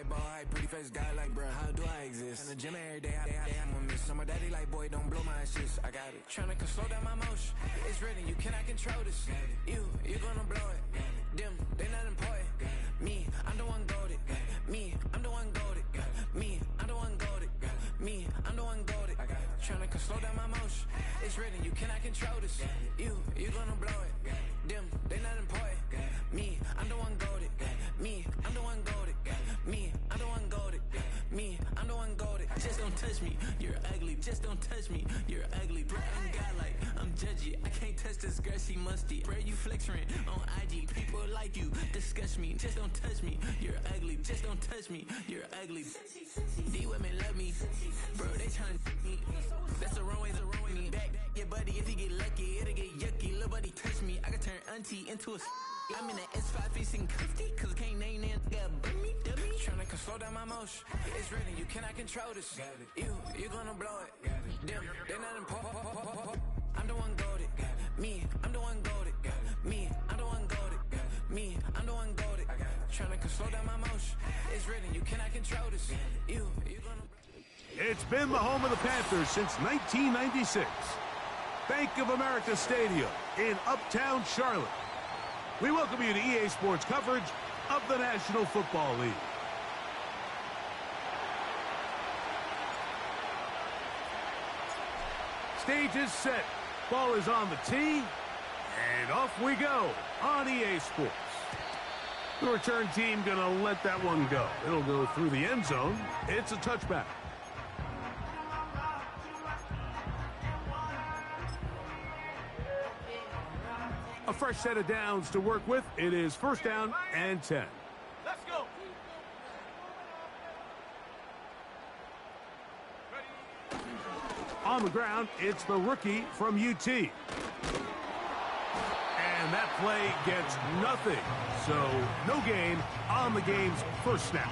like ball height, pretty face guy like bruh. How do I exist? In the gym every day, I'm a miss. So my daddy like, boy, don't blow my assist. I got it. Tryna slow down my motion. It's written, you cannot control this. You gonna blow it. Them, they not important. Me, I'm the one goated. Me, I'm the one goated. Me, I'm the one goated. Me, I'm the one goated. Tryna slow down my motion. It's written, you cannot control this. You gonna blow it. Them, they not important. Me, I'm the one goated. Me, I'm the one goated. Me, I'm the one goated. Me, I'm the one goated. Just don't touch me, you're ugly. Just don't touch me, you're ugly. Bro, I'm godlike, I'm judgy. I can't touch this girl, she musty. Bro, you flexing on IG. People like you disgust me. Just don't touch me, you're ugly. Just don't touch me, you're ugly. These women love me, bro. They trying to me. That's the wrong way, me back. Yeah, buddy, if you get lucky, it'll get yucky. Little buddy touch me, I can turn auntie into a. I'm in the S5 facing cuffy, cause I can't name that guy but me, dummy. Tryna slow down my motion. It's written, you cannot control this. You gonna blow it. Them, they not important. I'm the one goated. Me, I'm the one goated. Me, I'm the one goated. Me, I'm the one goated. Tryna slow down my motion. It's written, you cannot control this. You gonna. It's been the home of the Panthers since 1996. Bank of America Stadium in Uptown Charlotte. We welcome you to EA Sports coverage of the National Football League. Stage is set. Ball is on the tee. And off we go on EA Sports. The return team going to let that one go. It'll go through the end zone. It's a touchback. A fresh set of downs to work with. It is first down and 10. Let's go. On the ground, it's the rookie from UT. And that play gets nothing. So no gain on the game's first snap.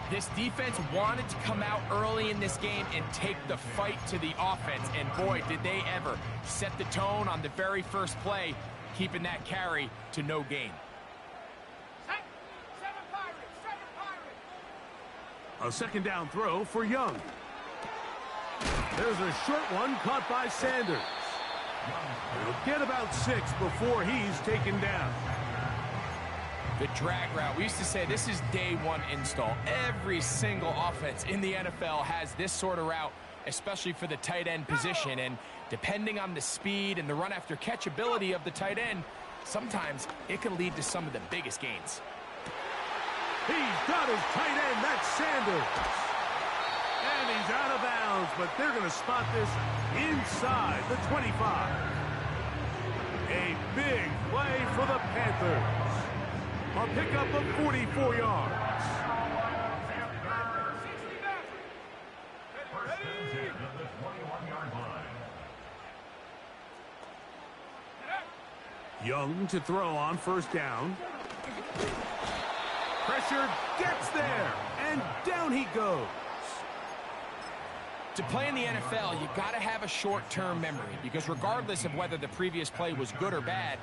This defense wanted to come out early in this game and take the fight to the offense. And boy, did they ever set the tone on the very first play, keeping that carry to no gain. A second down throw for Young. There's a short one caught by Sanders. He'll get about 6 before he's taken down. The drag route. We used to say this is day one install. Every single offense in the NFL has this sort of route, especially for the tight end position. And depending on the speed and the run after catch ability of the tight end, sometimes it can lead to some of the biggest gains. He's got his tight end. That's Sanders. And he's out of bounds, but they're going to spot this inside the 25. A big play for the Panthers. A pickup of 44 yards. Young to throw on first down. Pressure gets there, and down he goes. To play in the NFL, you got to have a short-term memory, because regardless of whether the previous play was good or bad,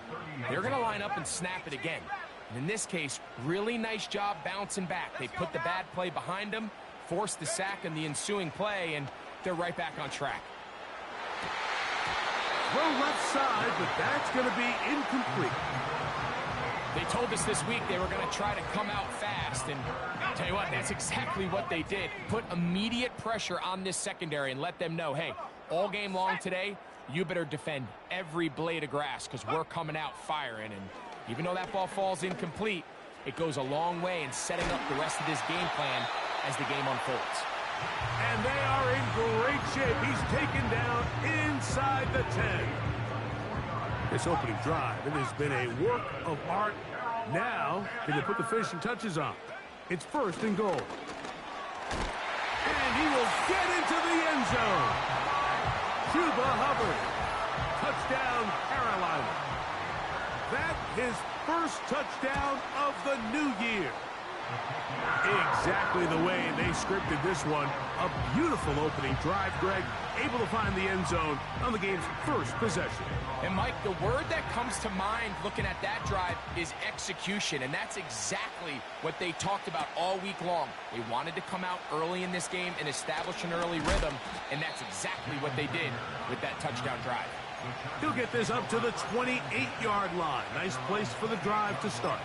they're going to line up and snap it again. And in this case, really nice job bouncing back. They put the bad play behind them, forced the sack in the ensuing play, and they're right back on track. Throw left side, but that's going to be incomplete. They told us this week they were going to try to come out fast, and I'll tell you what, that's exactly what they did. Put immediate pressure on this secondary and let them know, hey, all game long today, you better defend every blade of grass because we're coming out firing. And even though that ball falls incomplete, it goes a long way in setting up the rest of this game plan as the game unfolds. And they are in great shape. He's taken down inside the 10. This opening drive, it has been a work of art. Now, can they put the finishing touches on? It's first and goal. And he will get into the end zone. Chuba Hubbard. Touchdown, Carolina. That his first touchdown of the new year. exactly the way they scripted this one. A beautiful opening drive, Greg, able to find the end zone on the game's first possession. And, Mike, the word that comes to mind looking at that drive is execution, and that's exactly what they talked about all week long. They wanted to come out early in this game and establish an early rhythm, and that's exactly what they did with that touchdown drive. He'll get this up to the 28-yard line. Nice place for the drive to start.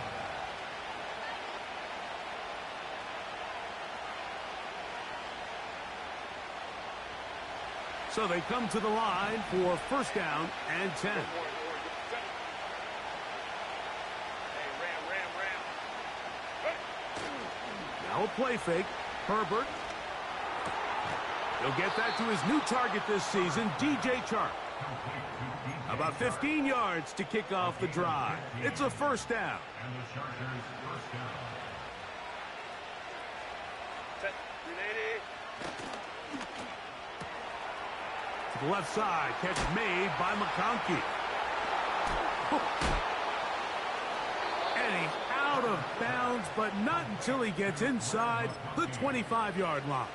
So they come to the line for first down and 10. Now a play fake. Herbert. He'll get that to his new target this season, DJ Chark. About 15 yards to kick off the drive. It's a first down. To the left side, catch made by McConkey. And he's out of bounds, but not until he gets inside the 25-yard line.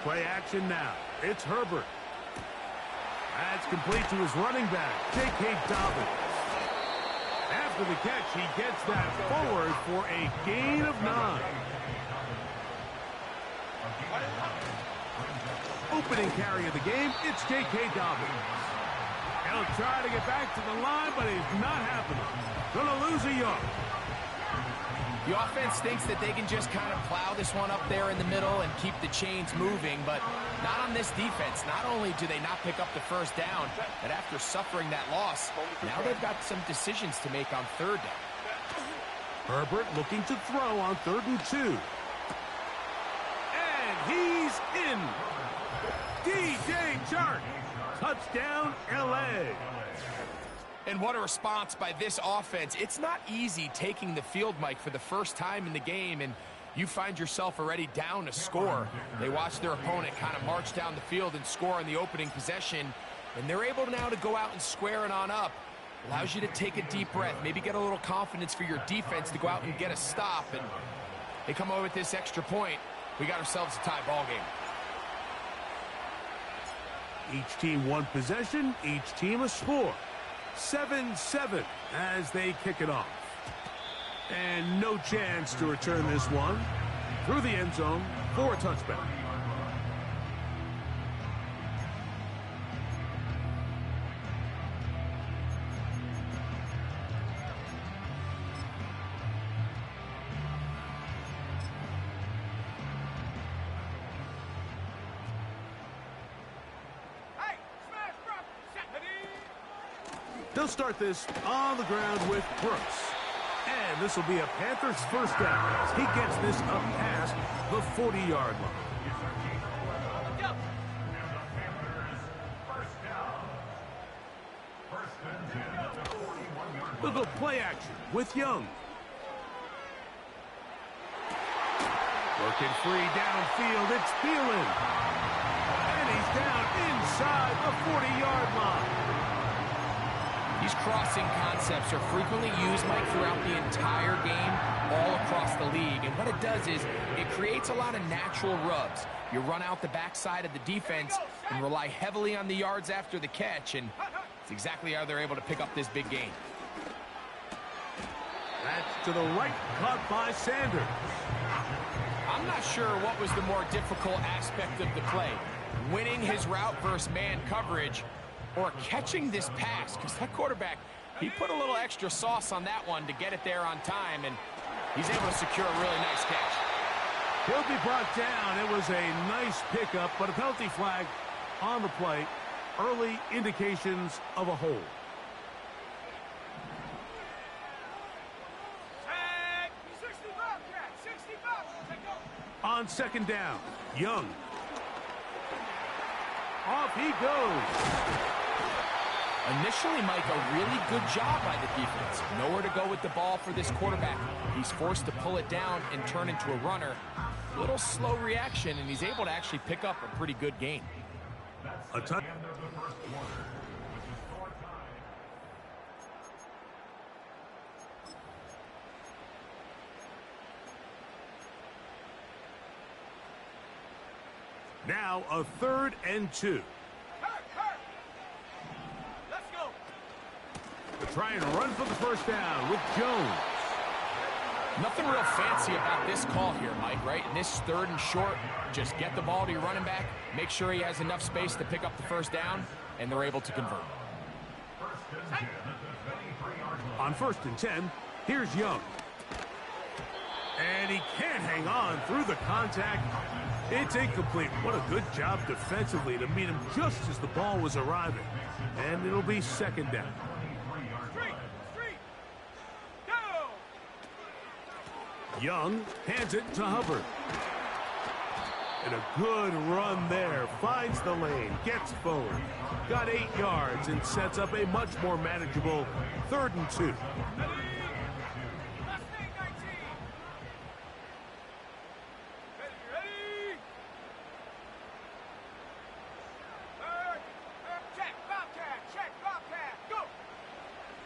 Play action now. It's Herbert. That's complete to his running back, J.K. Dobbins. After the catch, he gets that forward for a gain of 9. Opening carry of the game, it's J.K. Dobbins. He'll try to get back to the line, but he's not happening. Gonna lose a yard. The offense thinks that they can just kind of plow this one up there in the middle and keep the chains moving, but not on this defense. Not only do they not pick up the first down, but after suffering that loss, now they've got some decisions to make on third down. Herbert looking to throw on 3rd and 2. And he's in. DJ Chark. Touchdown, L.A. And what a response by this offense. It's not easy taking the field, Mike, for the first time in the game, and you find yourself already down a score. They watch their opponent kind of march down the field and score on the opening possession, and they're able now to go out and square it on up. Allows you to take a deep breath, maybe get a little confidence for your defense to go out and get a stop, and they come over with this extra point. We got ourselves a tie ball game. Each team one possession, each team a score. 7-7 as they kick it off. And no chance to return this one through the end zone for a touchback. They'll start this on the ground with Brooks. And this will be a Panthers first down as he gets this up past the 40-yard line. They'll go play action with Young. Working free downfield, it's Thielen. And he's down inside the 40-yard line. These crossing concepts are frequently used, Mike, throughout the entire game, all across the league. And what it does is it creates a lot of natural rubs. You run out the backside of the defense and rely heavily on the yards after the catch, and it's exactly how they're able to pick up this big gain. That's to the right, caught by Sanders. I'm not sure what was the more difficult aspect of the play, winning his route versus man coverage, or catching this pass, because that quarterback, he put a little extra sauce on that one to get it there on time, and he's able to secure a really nice catch. He'll be brought down. It was a nice pickup, but a penalty flag on the play. Early indications of a hold. On second down, Young. Off he goes. Initially, Mike, a really good job by the defense. Nowhere to go with the ball for this quarterback. He's forced to pull it down and turn into a runner. A little slow reaction, and he's able to actually pick up a pretty good gain. A touch. Now a 3rd and 2. Let's go. They try and run for the first down with Jones. Nothing real fancy about this call here, Mike, right? In this 3rd and short, just get the ball to your running back, make sure he has enough space to pick up the first down, and they're able to convert. On 1st and 10, here's Young. And he can't hang on through the contact. It's incomplete. What a good job defensively to meet him just as the ball was arriving. And it'll be 2nd down. Young hands it to Hubbard. And a good run there. Finds the lane, gets forward. Got 8 yards and sets up a much more manageable 3rd and 2.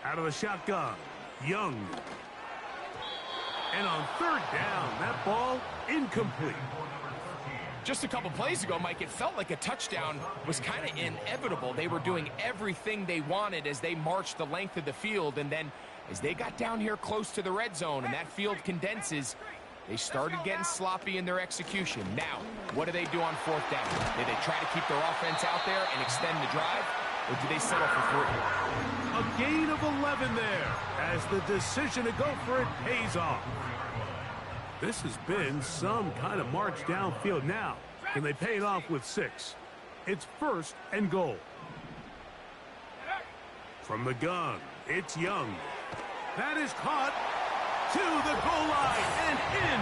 Out of the shotgun, Young. And on 3rd down, that ball incomplete. Just a couple plays ago, Mike, it felt like a touchdown was kind of inevitable. They were doing everything they wanted as they marched the length of the field, and then as they got down here close to the red zone and that field condenses, they started getting sloppy in their execution. Now, what do they do on 4th down? Do they try to keep their offense out there and extend the drive, or do they settle for 3? A gain of 11 there as the decision to go for it pays off. This has been some kind of march downfield now. Can they pay it off with 6? It's 1st and goal. From the gun, it's Young. That is caught to the goal line and in.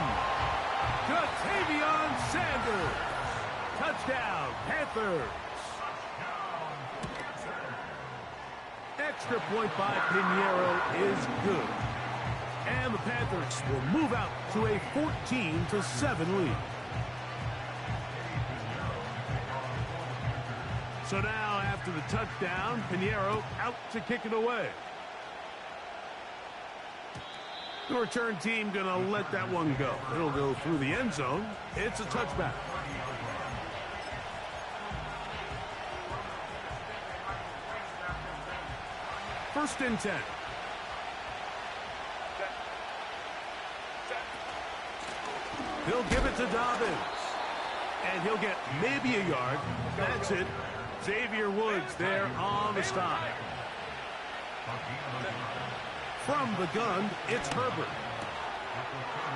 Jatavion Sanders. Touchdown, Panthers. Extra point by Pinheiro is good. And the Panthers will move out to a 14-7 lead. So now, after the touchdown, Pinheiro out to kick it away. The return team going to let that one go. It'll go through the end zone. It's a touchback. First and 10. He'll give it to Dobbins. And he'll get maybe a yard. That's it. Xavier Woods there on the stop. From the gun, it's Herbert.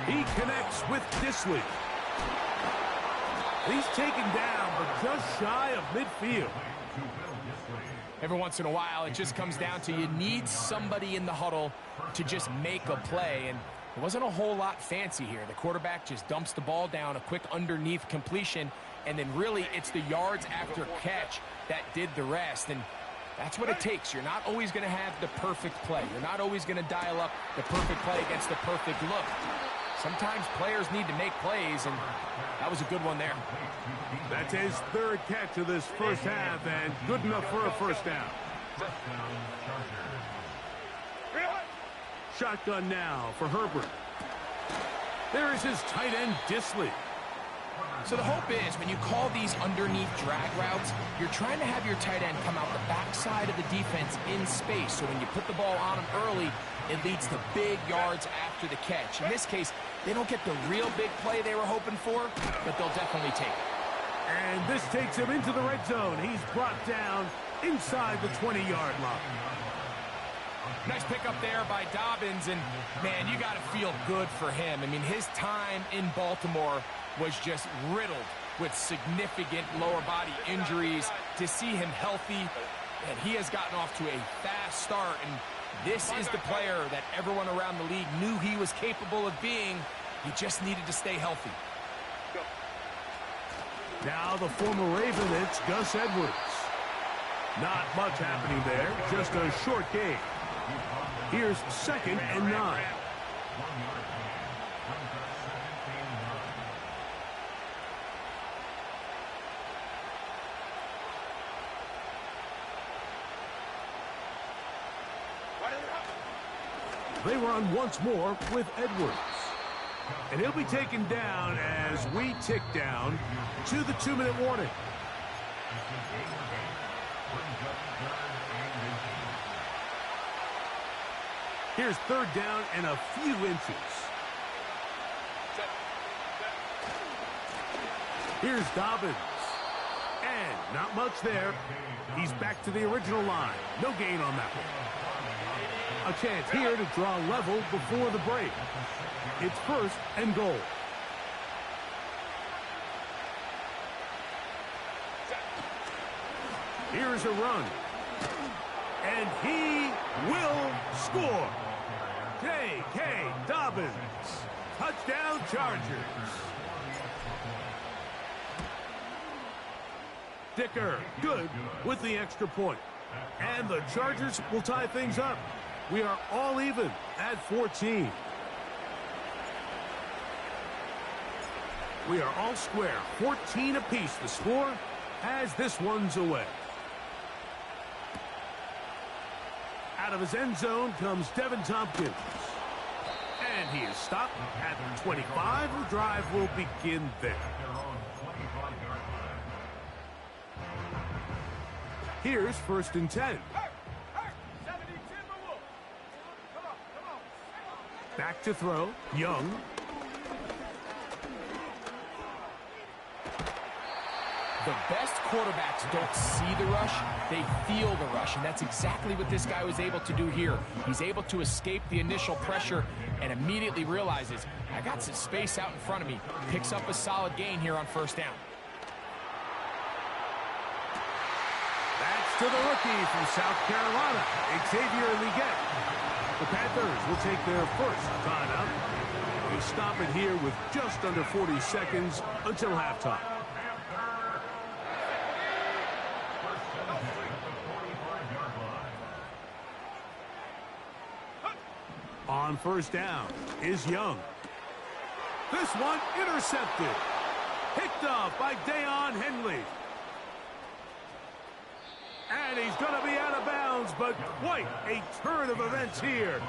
He connects with Disley. He's taken down, but just shy of midfield. Every once in a while, it just comes down to you need somebody in the huddle to just make a play, and it wasn't a whole lot fancy here. The quarterback just dumps the ball down, a quick underneath completion, and then really it's the yards after catch that did the rest, and that's what it takes. You're not always going to have the perfect play. You're not always going to dial up the perfect play against the perfect look. Sometimes players need to make plays, and that was a good one there. That's his 3rd catch of this first half, and good enough for a first down. Shotgun now for Herbert. There is his tight end, Disley. So the hope is when you call these underneath drag routes, you're trying to have your tight end come out the backside of the defense in space. So when you put the ball on him early, it leads to big yards after the catch. In this case, they don't get the real big play they were hoping for, but they'll definitely take it. And this takes him into the red zone. He's brought down inside the 20-yard line. Nice pickup there by Dobbins, and man, you got to feel good for him. I mean, his time in Baltimore was just riddled with significant lower body injuries. To see him healthy, and he has gotten off to a fast start, and this is the player that everyone around the league knew he was capable of being. He just needed to stay healthy. Now the former Raven, it's Gus Edwards. Not much happening there, just a short game. Here's 2nd and 9. They run once more with Edwards. And he'll be taken down as we tick down to the 2-minute warning. Here's third down and a few inches. Here's Dobbins. And not much there. He's back to the original line. No gain on that one. A chance here to draw level before the break. It's first and goal. Here's a run. And he will score. J.K. Dobbins. Touchdown Chargers. Dicker, good with the extra point. And the Chargers will tie things up. We are all even at 14. We are all square. 14 apiece the score as this one's away. Out of his end zone comes Devin Tompkins. And he is stopped at 25. The drive will begin there. Here's first and 10. Back to throw. Young. The best quarterbacks don't see the rush, they feel the rush, and that's exactly what this guy was able to do here. He's able to escape the initial pressure and immediately realizes, I got some space out in front of me. Picks up a solid gain here on first down. That's to the rookie from South Carolina, Xavier Leggett. The Panthers will take their first timeout. We stop it here with just under 40 seconds until halftime. On first down is Young. This one intercepted. Picked off by Deion Henley. And he's going to be out of bounds, but quite a turn of events here.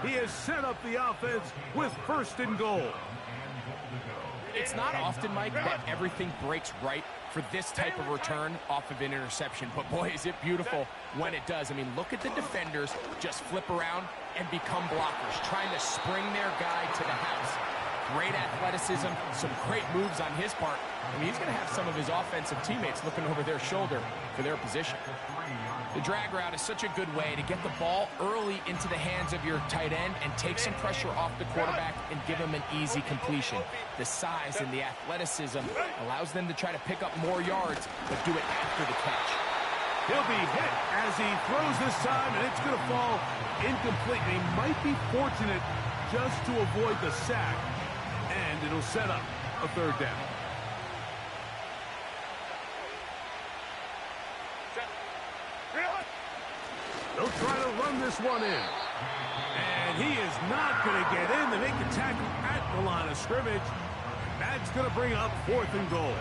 He has set up the offense with first and goal. It's not often, Mike, that everything breaks right for this type of return off of an interception. But, boy, is it beautiful when it does. I mean, look at the defenders just flip around and become blockers, trying to spring their guy to the house. Great athleticism, some great moves on his part. I mean, he's going to have some of his offensive teammates looking over their shoulder for their position. The drag route is such a good way to get the ball early into the hands of your tight end and take some pressure off the quarterback and give him an easy completion. The size and the athleticism allows them to try to pick up more yards, but do it after the catch. He'll be hit as he throws this time, and it's going to fall incomplete. He might be fortunate just to avoid the sack, and it'll set up a third down. They'll try to run this one in. And he is not going to get in. They make the tackle at the line of scrimmage. That's going to bring up fourth and goal.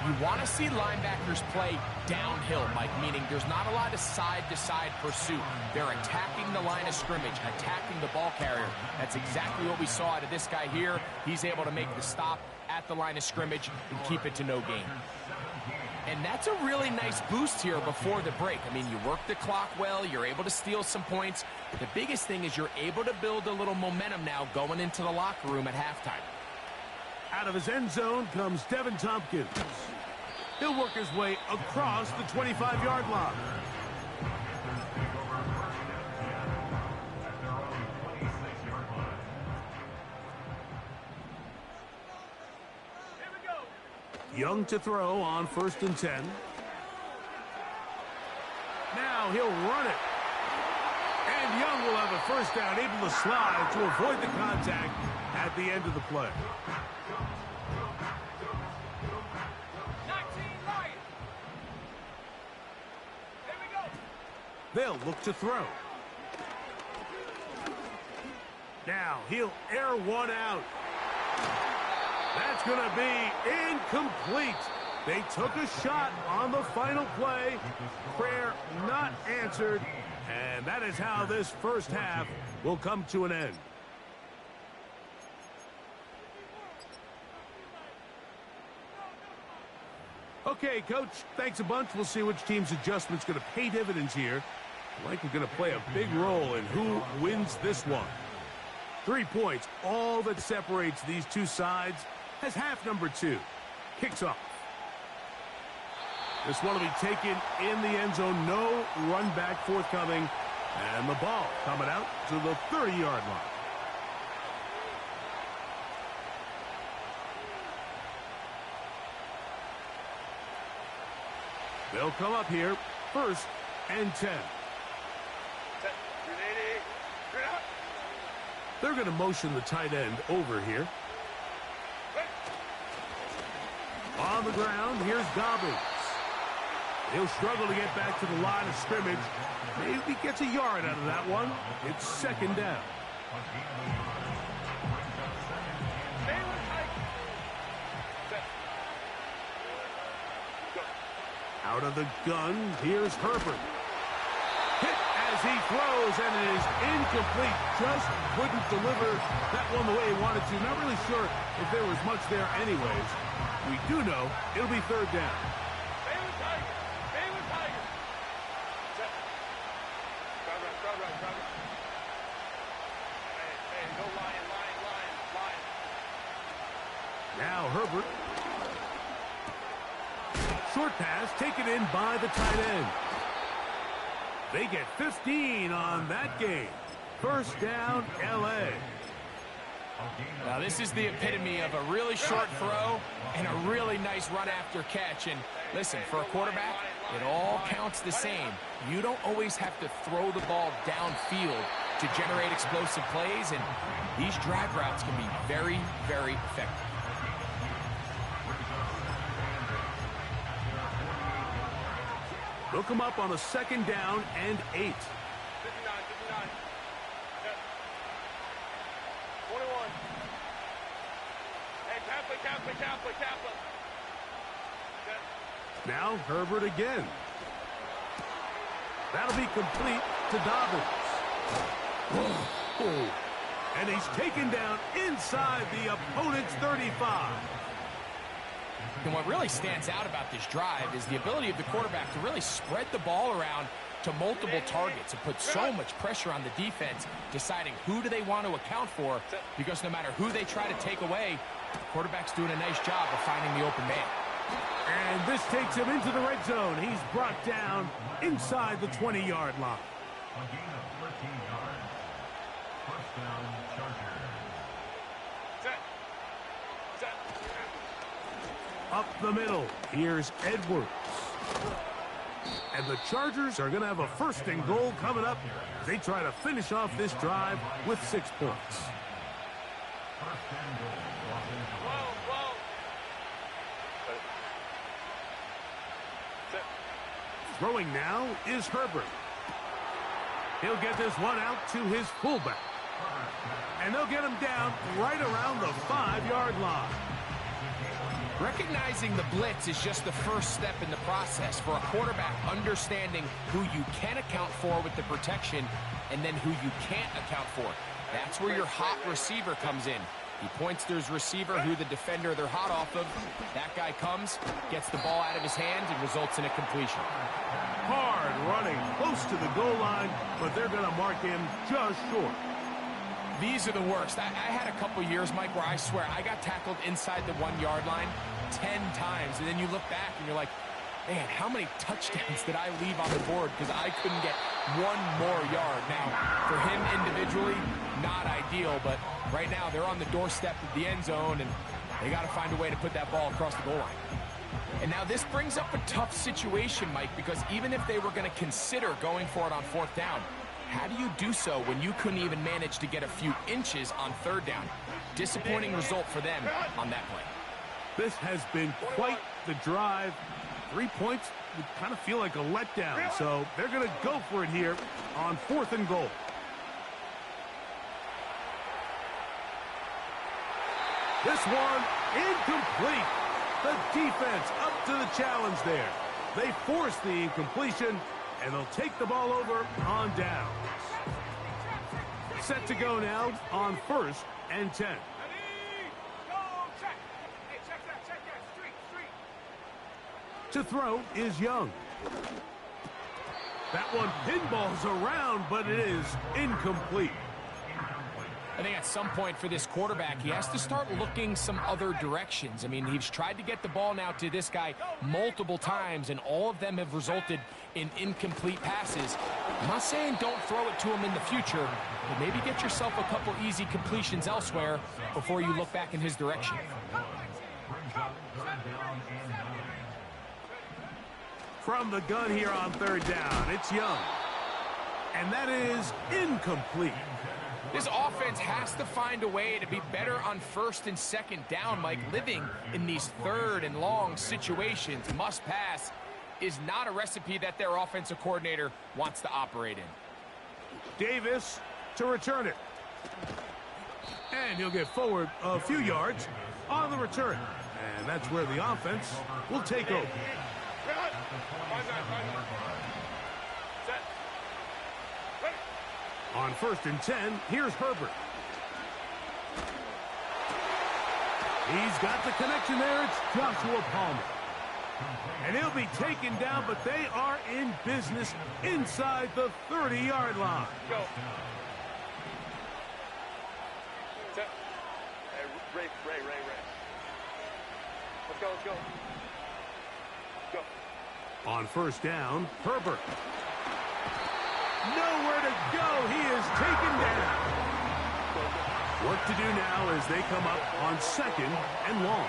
You want to see linebackers play downhill, Mike, meaning there's not a lot of side-to-side pursuit. They're attacking the line of scrimmage, attacking the ball carrier. That's exactly what we saw out of this guy here. He's able to make the stop at the line of scrimmage and keep it to no gain. And that's a really nice boost here before the break. I mean, you work the clock well, you're able to steal some points. The biggest thing is you're able to build a little momentum now going into the locker room at halftime. Out of his end zone comes Devin Tompkins. He'll work his way across the 25-yard line. Young to throw on first and 10. Now he'll run it. And Young will have a first down, able to slide to avoid the contact at the end of the play. They'll look to throw. Now he'll air one out. That's going to be incomplete. They took a shot on the final play. Prayer not answered. And that is how this first half will come to an end. Okay, Coach, thanks a bunch. We'll see which team's adjustment's going to pay dividends here. Likely going to play a big role in who wins this one. 3 points, all that separates these two sides, as half number 2 kicks off. This one will be taken in the end zone. No run back forthcoming. And the ball coming out to the 30-yard line. They'll come up here, 1st and 10. They're going to motion the tight end over here. On the ground, here's Dobbins. He'll struggle to get back to the line of scrimmage. Maybe gets a yard out of that one. It's 2nd down. Out of the gun, here's Herbert. Hit as he throws, and it is incomplete. Just couldn't deliver that one the way he wanted to. Not really sure if there was much there anyways. We do know it'll be 3rd down. Now Herbert. Short pass taken in by the tight end. They get 15 on that game. 1st down, L.A. Now this is the epitome of a really short throw and a really nice run after catch. And listen, for a quarterback, it all counts the same. You don't always have to throw the ball downfield to generate explosive plays, and these drag routes can be very, very effective. They'll come up on a 2nd down and 8. 59. 21. Hey, Kaplan. Now Herbert again. That'll be complete to Dobbins. Oh. And he's taken down inside the opponent's 35. And what really stands out about this drive is the ability of the quarterback to really spread the ball around to multiple targets and put so much pressure on the defense, deciding who do they want to account for, because no matter who they try to take away, the quarterback's doing a nice job of finding the open man. And this takes him into the red zone. He's brought down inside the 20-yard line. A gain of 13 yards. 1st down, Chargers. Up the middle, here's Edwards. And the Chargers are going to have a 1st and goal coming up as they try to finish off this drive with 6 points. 1st and goal. Throwing now is Herbert. He'll get this one out to his fullback. And they'll get him down right around the 5-yard line. Recognizing the blitz is just the first step in the process for a quarterback, understanding who you can account for with the protection and then who you can't account for. That's where your hot receiver comes in. He points to his receiver, who the defender they're hot off of. That guy comes, gets the ball out of his hand, and results in a completion. Hard running close to the goal line, but they're going to mark him just short. These are the worst. I had a couple years, Mike, where I swear I got tackled inside the 1-yard line 10 times, and then you look back and you're like, man, how many touchdowns did I leave on the board because I couldn't get one more yard? Now, for him individually, not ideal, but right now they're on the doorstep of the end zone, and they got to find a way to put that ball across the goal line. And now this brings up a tough situation, Mike, because even if they were going to consider going for it on 4th down, how do you do so when you couldn't even manage to get a few inches on 3rd down? Disappointing result for them on that play. This has been quite the drive. 3 points would kind of feel like a letdown, so they're going to go for it here on 4th and goal. This one incomplete. The defense up to the challenge there. They force the incompletion, and they'll take the ball over on down. Set to go now on 1st and 10. To throw is Young. That one pinballs around, but it is incomplete. I think at some point for this quarterback, he has to start looking some other directions. I mean, he's tried to get the ball now to this guy multiple times, and all of them have resulted in incomplete passes. I'm not saying don't throw it to him in the future, but maybe get yourself a couple easy completions elsewhere before you look back in his direction. From the gun here on 3rd down, it's Young. And that is incomplete. This offense has to find a way to be better on 1st and 2nd down, Mike. Living in these 3rd and long situations, must pass, is not a recipe that their offensive coordinator wants to operate in. Davis to return it. And he'll get forward a few yards on the return. And that's where the offense will take over. On 1st and 10, here's Herbert. He's got the connection there. It's Joshua Palmer. And he'll be taken down, but they are in business inside the 30-yard line. Go. Hey, Ray. Let's go. Go. On 1st down, Herbert. Nowhere to go. He is taken down. Work to do now as they come up on 2nd and long.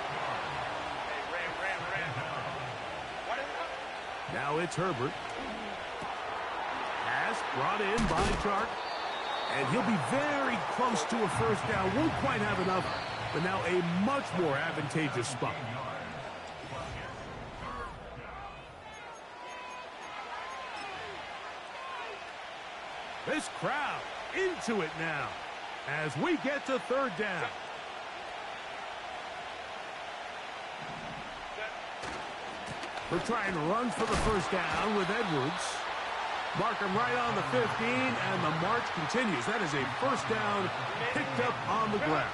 Now it's Herbert. Pass brought in by Chark. And he'll be very close to a 1st down. Won't quite have enough, but now a much more advantageous spot. This crowd into it now as we get to 3rd down. We're trying runs for the 1st down with Edwards. Mark him right on the 15, and the march continues. That is a 1st down picked up on the ground.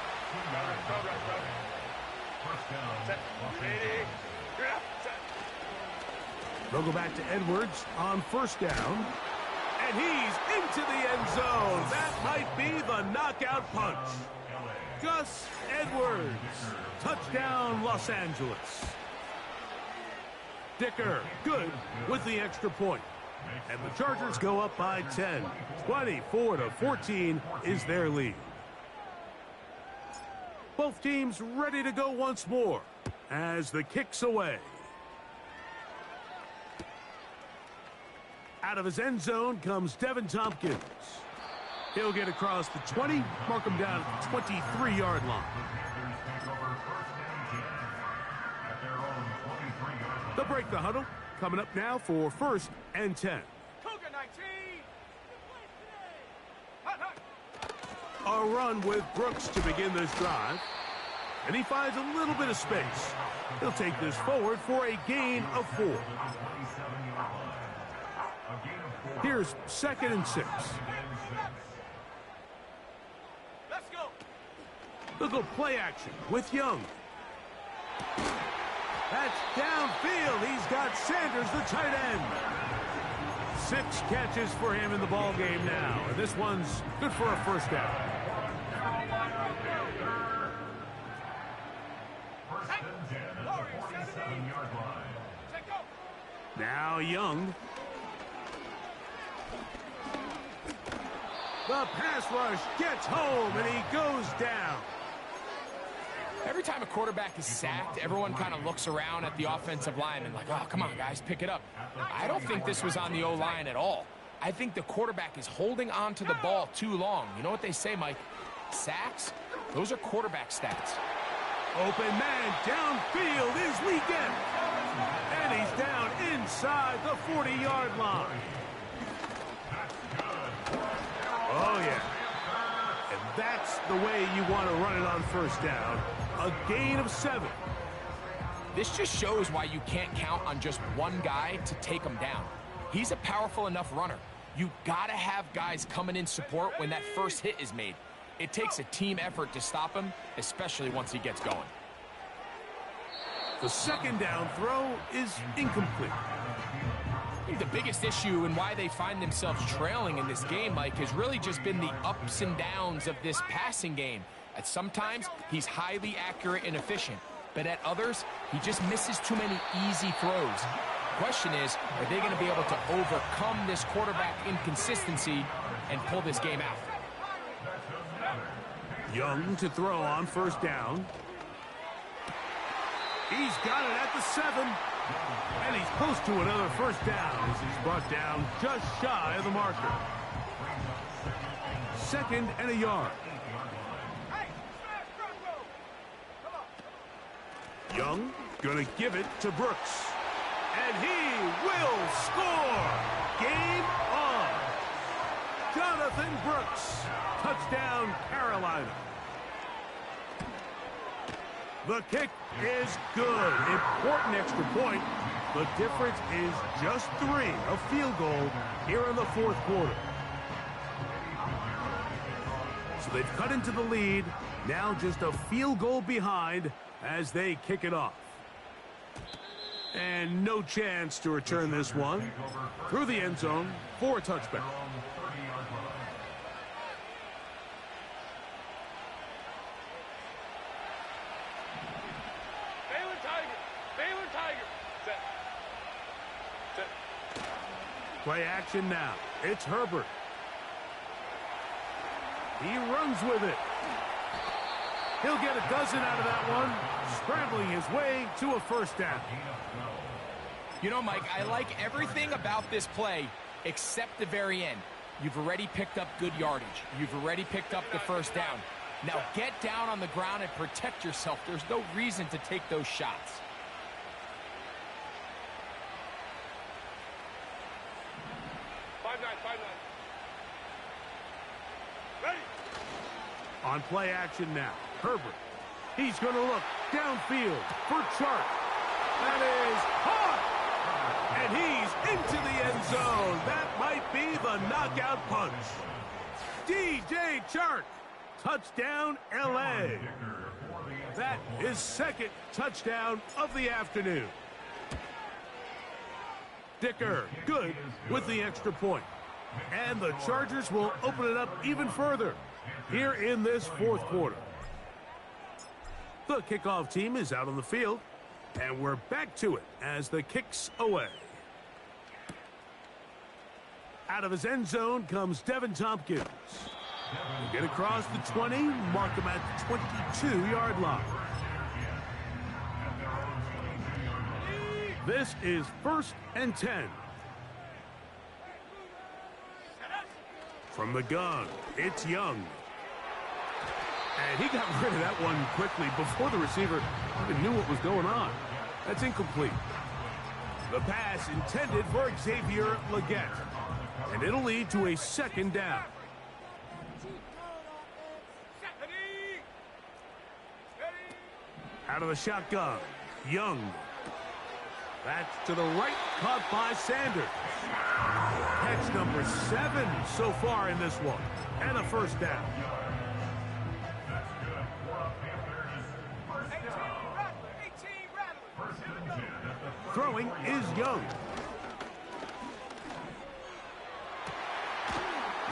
They'll go back to Edwards on 1st down. And he's into the end zone. That might be the knockout punch. Gus Edwards. Touchdown, Los Angeles. Dicker, good with the extra point. And the Chargers go up by 10. 24-14 is their lead. Both teams ready to go once more as the kick's away. Out of his end zone comes Devin Tompkins. He'll get across the 20, mark him down at the 23-yard line. They'll break the huddle. Coming up now for 1st and 10. A run with Brooks to begin this drive. And he finds a little bit of space. He'll take this forward for a gain of 4. Here's 2nd and 6. Let's go. They'll go play action with Young. That's downfield. He's got Sanders, the tight end. 6 catches for him in the ball game now. And this one's good for a 1st down. Now Young. The pass rush gets home, and he goes down. Every time a quarterback is sacked, everyone kind of looks around at the offensive line and like, oh, come on, guys, pick it up. I don't think this was on the O-line at all. I think the quarterback is holding on to the ball too long. You know what they say, Mike? Sacks, those are quarterback stats. Open man downfield is Weekend. And he's down inside the 40-yard line. Oh, yeah. And that's the way you want to run it on 1st down. A gain of 7. This just shows why you can't count on just one guy to take him down. He's a powerful enough runner. You gotta have guys coming in support when that first hit is made. It takes a team effort to stop him, especially once he gets going. The second down throw is incomplete. I think the biggest issue and why they find themselves trailing in this game, Mike, has really just been the ups and downs of this passing game. At sometimes, he's highly accurate and efficient, but at others, he just misses too many easy throws. The question is, are they going to be able to overcome this quarterback inconsistency and pull this game out? Young to throw on first down. He's got it at the 7. And he's close to another first down as he's brought down just shy of the marker. 2nd and a yard. Young gonna give it to Brooks. And he will score! Game on! Jonathan Brooks. Touchdown, Carolina. The kick is good. Important extra point. The difference is just 3, a field goal here in the 4th quarter. So they've cut into the lead. Now just a field goal behind as they kick it off. And no chance to return this one. Through the end zone for a touchback. Play action now. It's Herbert. He runs with it. He'll get a dozen out of that one, scrambling his way to a first down. You know, Mike, I like everything about this play except the very end. You've already picked up good yardage. You've already picked up the first down. Now get down on the ground and protect yourself. There's no reason to take those shots. On play action now, Herbert. He's going to look downfield for Chark. That is caught! And he's into the end zone. That might be the knockout punch. DJ Chark. Touchdown, L.A. That is 2nd touchdown of the afternoon. Dicker, good with the extra point. And the Chargers will open it up even further here in this 4th quarter. The kickoff team is out on the field, and we're back to it as the kick's away. Out of his end zone comes Devin Tompkins. He'll get across the 20, mark him at the 22-yard line. This is 1st and 10. From the gun, it's Young. And he got rid of that one quickly before the receiver even knew what was going on. That's incomplete. The pass intended for Xavier Legette. And it'll lead to a 2nd down. Out of the shotgun, Young. That's to the right, caught by Sanders. Catch number 7 so far in this one. And a first down. Throwing is Young.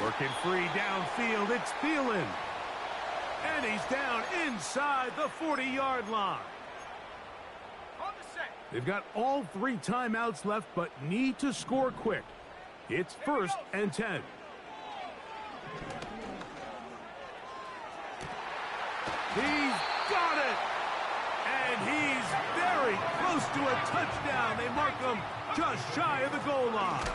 Working free downfield, it's Thielen. And he's down inside the 40-yard line. They've got all 3 timeouts left, but need to score quick. It's 1st and 10. He's got it! And he's very close to a touchdown. They mark him just shy of the goal line.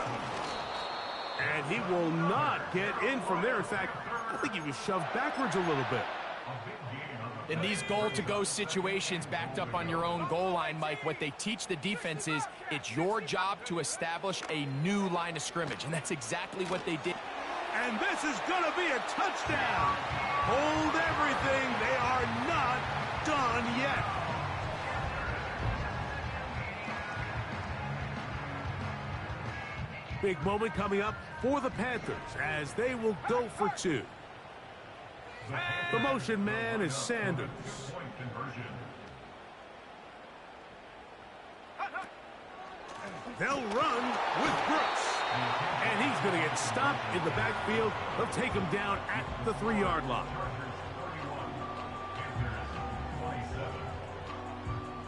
And he will not get in from there. In fact, I think he was shoved backwards a little bit. In these goal-to-go situations backed up on your own goal line, Mike, what they teach the defense is it's your job to establish a new line of scrimmage, and that's exactly what they did. And this is going to be a touchdown. Hold everything. They are not done yet. Big moment coming up for the Panthers as they will go for two. The motion man is Sanders. Point conversion. They'll run with Brooks. And he's going to get stopped in the backfield. They'll take him down at the 3-yard line.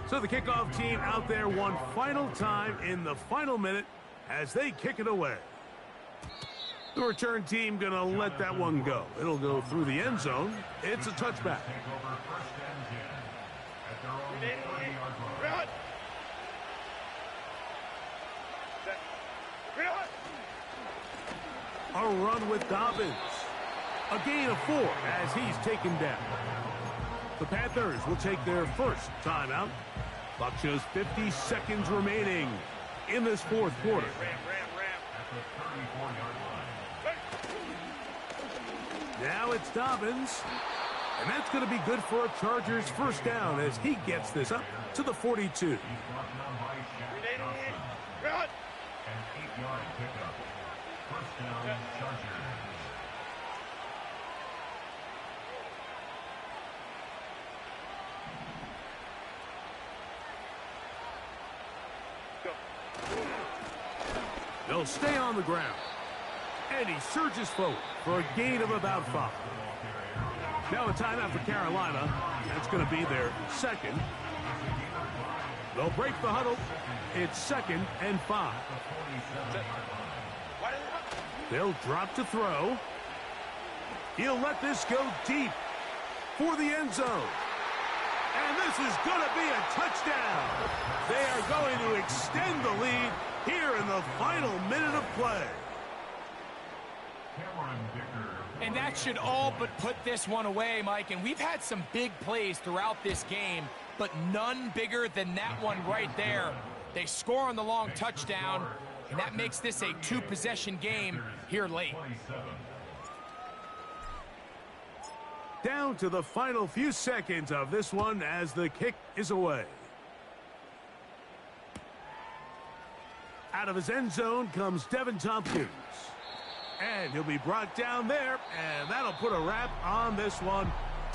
So the kickoff team out there one final time in the final minute as they kick it away. The return team going to let that one go. It'll go through the end zone. It's a touchback. Take over first and 10 at their own 30-yard line. A run with Dobbins. A gain of 4 as he's taken down. The Panthers will take their first timeout. Clock shows 50 seconds remaining in this fourth quarter. At the 34-yard line. Now it's Dobbins. And that's going to be good for a Chargers first down as he gets this up to the 42. He's brought down by Shaq Johnson. An 8-yard pickup. First down, Chargers. They'll stay on the ground. And he surges forward for a gain of about 5. Now a timeout for Carolina. That's going to be their second. They'll break the huddle. It's 2nd and 5. They'll drop to throw. He'll let this go deep for the end zone. And this is going to be a touchdown. They are going to extend the lead here in the final minute of play. And that should all but put this one away, Mike. And we've had some big plays throughout this game, but none bigger than that one right there. They score on the long touchdown, and that makes this a 2-possession game here late. Down to the final few seconds of this one as the kick is away. Out of his end zone comes Devin Tompkins. And he'll be brought down there, and that'll put a wrap on this one